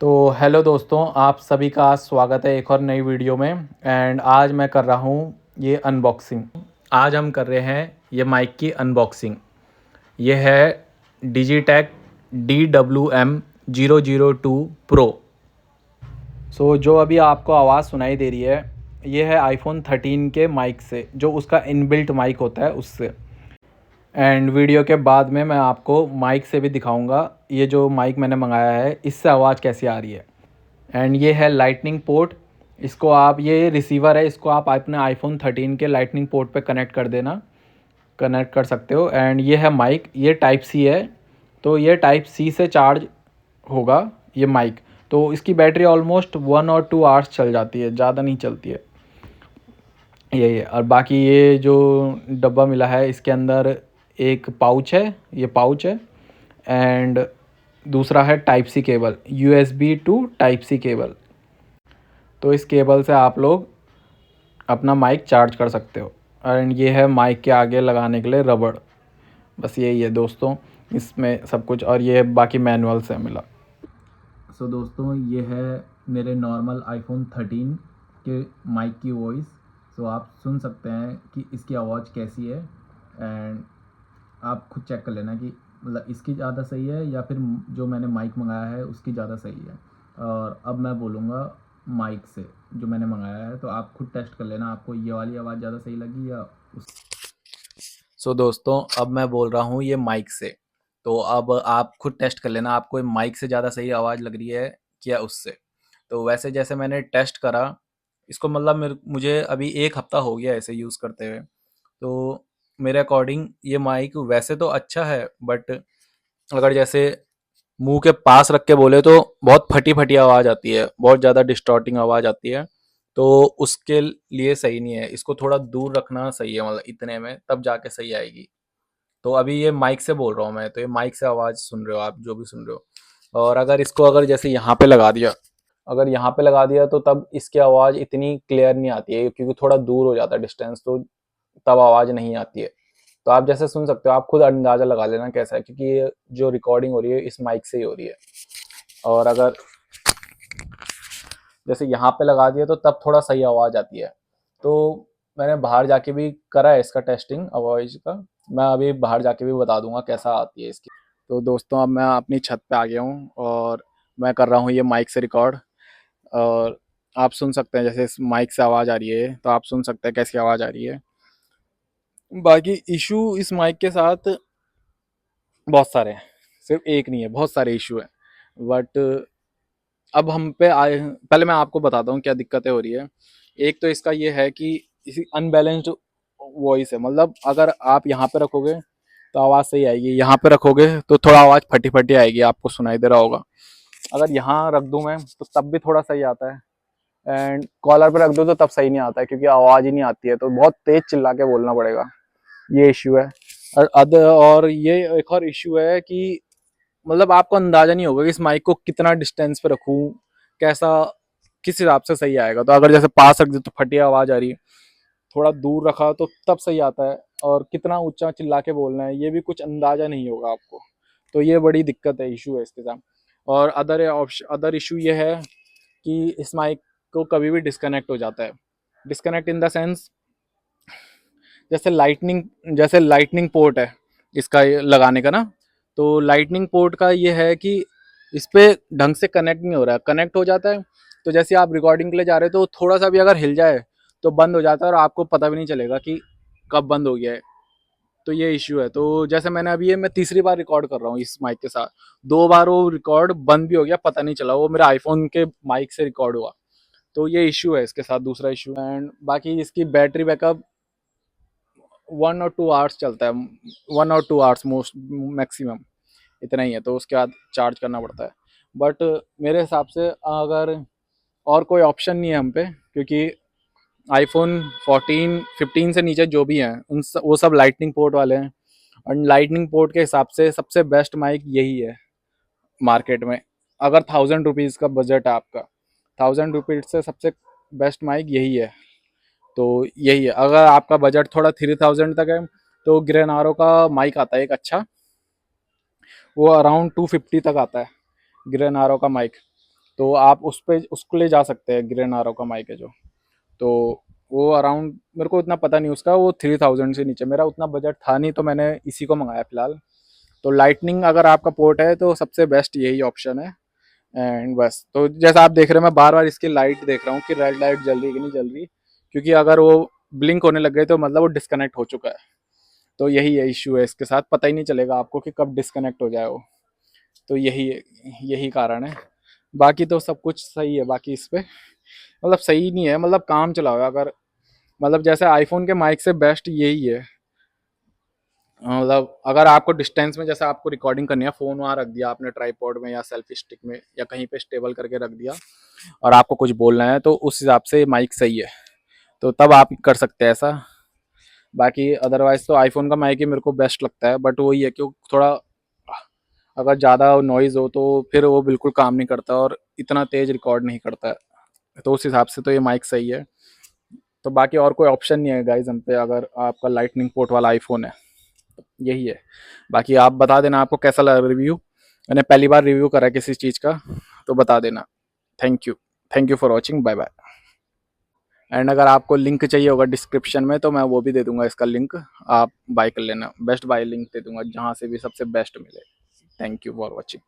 तो हेलो दोस्तों, आप सभी का स्वागत है एक और नई वीडियो में। एंड आज मैं कर रहा हूँ ये अनबॉक्सिंग। आज हम कर रहे हैं ये माइक की अनबॉक्सिंग। ये है डिजिटेक DWM-002 प्रो। जो अभी आपको आवाज़ सुनाई दे रही है, ये है आईफोन 13 के माइक से, जो उसका इनबिल्ट माइक होता है उससे। एंड वीडियो के बाद में मैं आपको माइक से भी दिखाऊंगा ये जो माइक मैंने मंगाया है इससे आवाज़ कैसी आ रही है। एंड ये है लाइटनिंग पोर्ट। इसको आप, ये रिसीवर है, इसको आप अपने आईफोन 13 के लाइटनिंग पोर्ट पे कनेक्ट कर देना, कनेक्ट कर सकते हो। एंड ये है माइक, ये टाइप सी है, तो ये टाइप सी से चार्ज होगा ये माइक। तो इसकी बैटरी ऑलमोस्ट 1 और 2 आवर्स चल जाती है, ज़्यादा नहीं चलती है। यही है। और बाकी ये जो डब्बा मिला है इसके अंदर एक पाउच है, ये पाउच है। एंड दूसरा है type C cable, USB to type C cable. तो इस केबल से आप लोग अपना माइक चार्ज कर सकते हो। एंड ये है माइक के आगे लगाने के लिए रबड़। बस यही है दोस्तों इसमें सब कुछ। और ये बाकी मैनुअल से मिला। दोस्तों ये है मेरे नॉर्मल आईफोन 13 के माइक की वॉइस। आप सुन सकते हैं कि इसकी आवाज़ कैसी है। एंड आप खुद चेक कर लेना कि मतलब इसकी ज़्यादा सही है या फिर जो मैंने माइक मंगाया है उसकी ज़्यादा सही है। और अब मैं बोलूँगा माइक से जो मैंने मंगाया है, तो आप खुद टेस्ट कर लेना आपको ये वाली आवाज़ ज़्यादा सही लगी या उस। दोस्तों अब मैं बोल रहा हूँ ये माइक से। तो अब आप खुद टेस्ट कर लेना आपको माइक से ज़्यादा सही आवाज़ लग रही है क्या उससे। तो वैसे जैसे मैंने टेस्ट करा इसको, मतलब मुझे अभी 1 हफ्ता हो गया ऐसे यूज़ करते हुए। तो मेरे अकॉर्डिंग ये माइक वैसे तो अच्छा है, बट अगर जैसे मुंह के पास रख के बोले तो बहुत फटी फटी आवाज़ आती है, बहुत ज़्यादा डिस्टॉर्टिंग आवाज़ आती है। तो उसके लिए सही नहीं है, इसको थोड़ा दूर रखना सही है, मतलब इतने में तब जाके सही आएगी। तो अभी ये माइक से बोल रहा हूँ मैं, तो ये माइक से आवाज़ सुन रहे हो आप जो भी सुन रहे हो। और अगर इसको अगर जैसे यहाँ पे लगा दिया, अगर यहाँ पे लगा दिया तो तब इसकी आवाज़ इतनी क्लियर नहीं आती है, क्योंकि थोड़ा दूर हो जाता है डिस्टेंस, तो तब आवाज़ नहीं आती है। तो आप जैसे सुन सकते हो, आप खुद अंदाज़ा लगा लेना कैसा है, क्योंकि ये जो रिकॉर्डिंग हो रही है इस माइक से ही हो रही है। और अगर जैसे यहाँ पे लगा दिया तो तब थोड़ा सही आवाज़ आती है। तो मैंने बाहर जाके भी करा है इसका टेस्टिंग आवाज़ का। मैं अभी बाहर जाके भी बता दूंगा कैसा आती है इसकी। तो दोस्तों अब मैं अपनी छत पे आ गया हूँ और मैं कर रहा हूँ ये माइक से रिकॉर्ड। और आप सुन सकते हैं जैसे इस माइक से आवाज़ आ रही है, तो आप सुन सकते हैं कैसी आवाज़ आ रही है। बाकी इशू इस माइक के साथ बहुत सारे हैं, सिर्फ एक नहीं है, बहुत सारे इशू हैं। बट अब हम पे आए, पहले मैं आपको बताता हूँ क्या दिक्कतें हो रही है। एक तो इसका ये है कि इसी अनबैलेंस्ड वॉइस है, मतलब अगर आप यहाँ पे रखोगे तो आवाज़ सही आएगी, यहाँ पे रखोगे तो थोड़ा आवाज़ फटी फटी आएगी, आपको सुनाई दे रहा होगा। अगर यहाँ रख दूँ मैं तो तब भी थोड़ा सही आता है। एंड कॉलर पे रख दो तो तब सही नहीं आता है, क्योंकि आवाज़ ही नहीं आती है, तो बहुत तेज चिल्ला के बोलना पड़ेगा। ये इश्यू है। और ये एक और इश्यू है कि मतलब आपको अंदाजा नहीं होगा कि इस माइक को कितना डिस्टेंस पे रखूं, कैसा, किस हिसाब से सही आएगा। तो अगर जैसे पास रख दे तो फटी आवाज़ आ रही है, थोड़ा दूर रखा तो तब सही आता है। और कितना ऊंचा चिल्ला के बोलना है ये भी कुछ अंदाजा नहीं होगा आपको। तो ये बड़ी दिक्कत है, इशू है इसके साथ। और अदर इशू ये है कि इस माइक को कभी भी डिस्कनेक्ट हो जाता है। डिस्कनेक्ट इन द सेंस, जैसे लाइटनिंग पोर्ट है इसका लगाने का ना, तो लाइटनिंग पोर्ट का ये है कि इस पे ढंग से कनेक्ट नहीं हो रहा है। कनेक्ट हो जाता है तो जैसे आप रिकॉर्डिंग के लिए जा रहे हो तो थोड़ा सा भी अगर हिल जाए तो बंद हो जाता है, और आपको पता भी नहीं चलेगा कि कब बंद हो गया है। तो ये इश्यू है। तो जैसे मैंने अभी ये मैं तीसरी बार रिकॉर्ड कर रहा हूँ इस माइक के साथ, 2 बार वो रिकॉर्ड बंद भी हो गया, पता नहीं चला, वो मेरे आईफोन के माइक से रिकॉर्ड हुआ। तो ये इश्यू है इसके साथ, दूसरा इश्यू। एंड बाकी इसकी बैटरी बैकअप 1 और 2 आवर्स चलता है, 1 और 2 आवर्स मोस्ट मैक्सिमम, इतना ही है। तो उसके बाद चार्ज करना पड़ता है। बट मेरे हिसाब से अगर और कोई ऑप्शन नहीं है हम पे, क्योंकि आईफोन 14 15 से नीचे जो भी हैं वो सब लाइटनिंग पोर्ट वाले हैं। और लाइटनिंग पोर्ट के हिसाब से सबसे बेस्ट माइक यही है मार्केट में। अगर 1000 रुपीज़ का बजट है आपका, 1000 रुपीज़ से सबसे बेस्ट माइक यही है। तो यही है। अगर आपका बजट थोड़ा 3000 तक है तो ग्रेनारो का माइक आता है एक अच्छा, वो अराउंड 250 तक आता है ग्रेनारो का माइक। तो आप उस पे उसको ले जा सकते हैं, ग्रेन आरो का माइक है जो। तो वो अराउंड, मेरे को उतना पता नहीं उसका, वो 3000 से नीचे, मेरा उतना बजट था नहीं तो मैंने इसी को मंगाया फ़िलहाल। तो लाइटनिंग अगर आपका पोर्ट है तो सबसे बेस्ट यही ऑप्शन है। एंड बस, तो जैसा आप देख रहे हैं, मैं बार बार इसकी लाइट देख रहा हूँ कि रेड लाइट जल रही है कि नहीं जल रही, क्योंकि अगर वो ब्लिंक होने लग गई तो मतलब वो डिस्कनेक्ट हो चुका है। तो यही है इशू है इसके साथ, पता ही नहीं चलेगा आपको कि कब डिस्कनेक्ट हो जाए वो। तो यही यही कारण है। बाकी तो सब कुछ सही है, बाकी इस पे मतलब सही नहीं है, मतलब काम चलाओ अगर, मतलब जैसे आईफोन के माइक से बेस्ट यही है। मतलब अगर आपको डिस्टेंस में, जैसे आपको रिकॉर्डिंग करनी है, फ़ोन वहाँ रख दिया आपने ट्राईपॉड में या सेल्फी स्टिक में या कहीं पे स्टेबल करके रख दिया, और आपको कुछ बोलना है तो उस हिसाब से माइक सही है, तो तब आप कर सकते हैं ऐसा। बाकी अदरवाइज तो आईफोन का माइक ही मेरे को बेस्ट लगता है, बट वही है कि थोड़ा अगर ज़्यादा नॉइज़ हो तो फिर वो बिल्कुल काम नहीं करता और इतना तेज़ रिकॉर्ड नहीं करता है। तो उस हिसाब से तो ये माइक सही है। तो बाकी और कोई ऑप्शन नहीं है गाइज हम पे, अगर आपका लाइटनिंग पोर्ट वाला आईफोन है, यही है। बाकी आप बता देना आपको कैसा लगा रिव्यू, मैंने पहली बार रिव्यू करा किसी चीज़ का, तो बता देना। Thank you, thank you for watching, bye bye. And अगर आपको लिंक चाहिए होगा डिस्क्रिप्शन में तो मैं वो भी दे दूंगा, इसका लिंक आप बाय कर लेना, बेस्ट बाय लिंक दे दूंगा जहाँ से भी सबसे बेस्ट मिले। Thank you for watching.